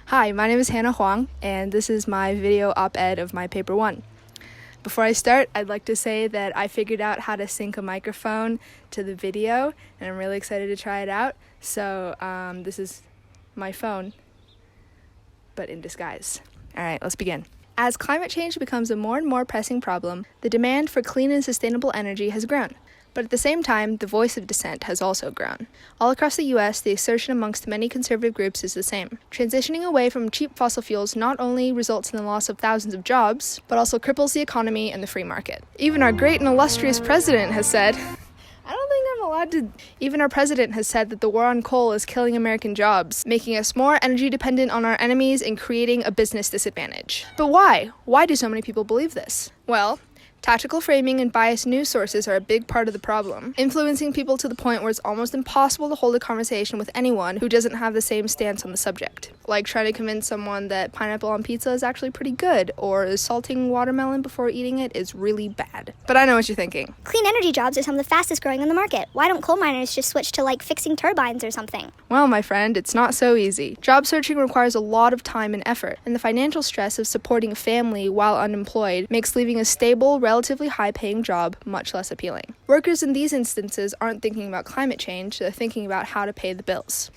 Hi, my name is Hannah Huang, and this is my video op-ed of my paper 1. Before I start, I'd like to say that I figured out how to sync a microphone to the video, and I'm really excited to try it out. So this is my phone, but in disguise. All right, let's begin. As climate change becomes a more and more pressing problem, the demand for clean and sustainable energy has grown. But at the same time, the voice of dissent has also grown. All across the U.S., the assertion amongst many conservative groups is the same. Transitioning away from cheap fossil fuels not only results in the loss of thousands of jobs, but also cripples the economy and the free market. Even our great and illustrious president has said, Even our president has said that the war on coal is killing American jobs, making us more energy dependent on our enemies and creating a business disadvantage. But why? Why do so many people believe this? Well, tactical framing and biased news sources are a big part of the problem, influencing people to the point where it's almost impossible to hold a conversation with anyone who doesn't have the same stance on the subject. Like trying to convince someone that pineapple on pizza is actually pretty good, or salting watermelon before eating it is really bad. But I know what you're thinking. Clean energy jobs are some of the fastest growing on the market. Why don't coal miners just switch to, fixing turbines or something? Well, my friend, it's not so easy. Job searching requires a lot of time and effort, and the financial stress of supporting a family while unemployed makes leaving a stable, relatively high-paying job much less appealing. Workers in these instances aren't thinking about climate change, they're thinking about how to pay the bills.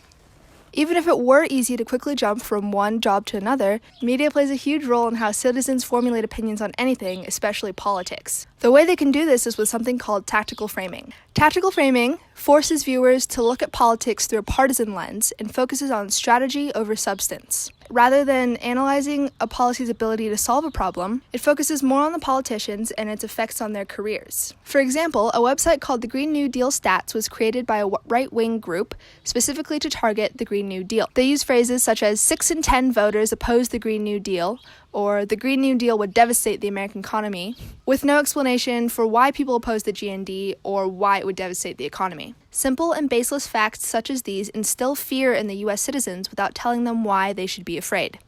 Even if it were easy to quickly jump from one job to another, media plays a huge role in how citizens formulate opinions on anything, especially politics. The way they can do this is with something called tactical framing. Tactical framing forces viewers to look at politics through a partisan lens and focuses on strategy over substance. Rather than analyzing a policy's ability to solve a problem, it focuses more on the politicians and its effects on their careers. For example, a website called the Green New Deal Stats was created by a right-wing group specifically to target the Green New Deal. They use phrases such as 6 in 10 voters oppose the Green New Deal, or the Green New Deal would devastate the American economy, with no explanation for why people oppose the GND or why it would devastate the economy. Simple and baseless facts such as these instill fear in the U.S. citizens without telling them why they should be afraid.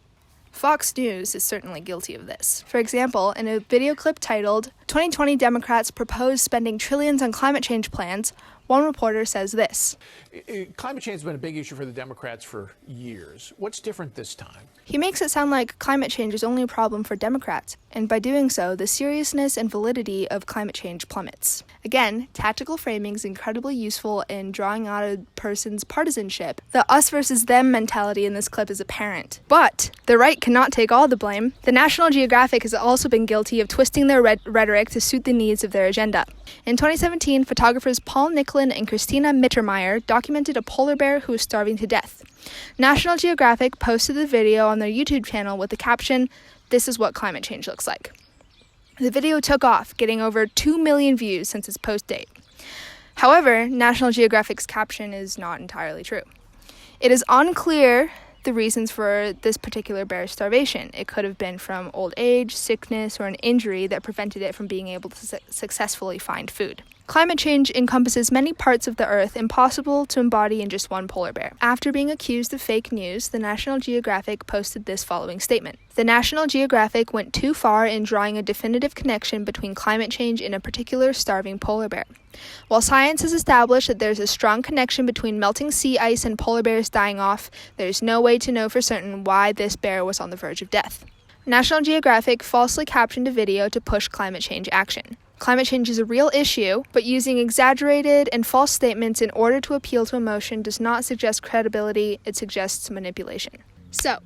Fox News is certainly guilty of this. For example, in a video clip titled, "2020 Democrats Propose Spending Trillions on Climate Change Plans," one reporter says this. Climate change has been a big issue for the Democrats for years. What's different this time? He makes it sound like climate change is only a problem for Democrats, and by doing so, the seriousness and validity of climate change plummets. Again, tactical framing is incredibly useful in drawing out a person's partisanship. The us versus them mentality in this clip is apparent. But the right cannot take all the blame. The National Geographic has also been guilty of twisting their rhetoric to suit the needs of their agenda. In 2017, photographers Paul Nicklin and Christina Mittermeier documented a polar bear who was starving to death. National Geographic posted the video on their YouTube channel with the caption, "This is what climate change looks like." The video took off, getting over 2 million views since its post date. However, National Geographic's caption is not entirely true. It is unclear the reasons for this particular bear's starvation. It could have been from old age, sickness, or an injury that prevented it from being able to successfully find food. Climate change encompasses many parts of the Earth impossible to embody in just one polar bear. After being accused of fake news, the National Geographic posted this following statement. The National Geographic went too far in drawing a definitive connection between climate change and a particular starving polar bear. While science has established that there's a strong connection between melting sea ice and polar bears dying off, there's no way to know for certain why this bear was on the verge of death. National Geographic falsely captioned a video to push climate change action. Climate change is a real issue, but using exaggerated and false statements in order to appeal to emotion does not suggest credibility, it suggests manipulation. So,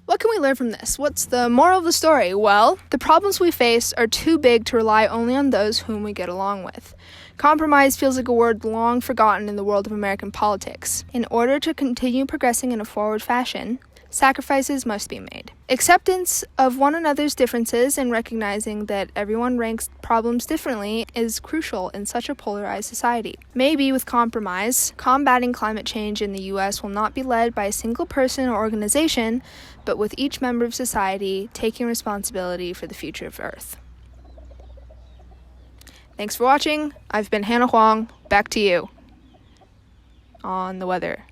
what can we learn from this? What's the moral of the story? Well, the problems we face are too big to rely only on those whom we get along with. Compromise feels like a word long forgotten in the world of American politics. In order to continue progressing in a forward fashion, sacrifices must be made. Acceptance of one another's differences and recognizing that everyone ranks problems differently is crucial in such a polarized society. Maybe with compromise, combating climate change in the U.S. will not be led by a single person or organization, but with each member of society taking responsibility for the future of Earth. Thanks for watching. I've been Hannah Huang. Back to you on the weather.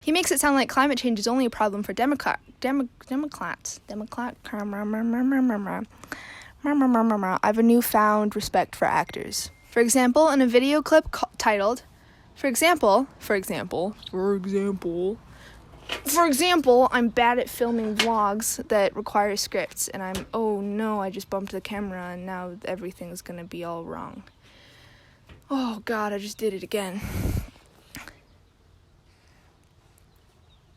He makes it sound like climate change is only a problem for Democrats. I have a newfound respect for actors. For example, in a video clip titled For example, I'm bad at filming vlogs that require scripts, and oh no, I just bumped the camera and now everything's gonna be all wrong. Oh God, I just did it again.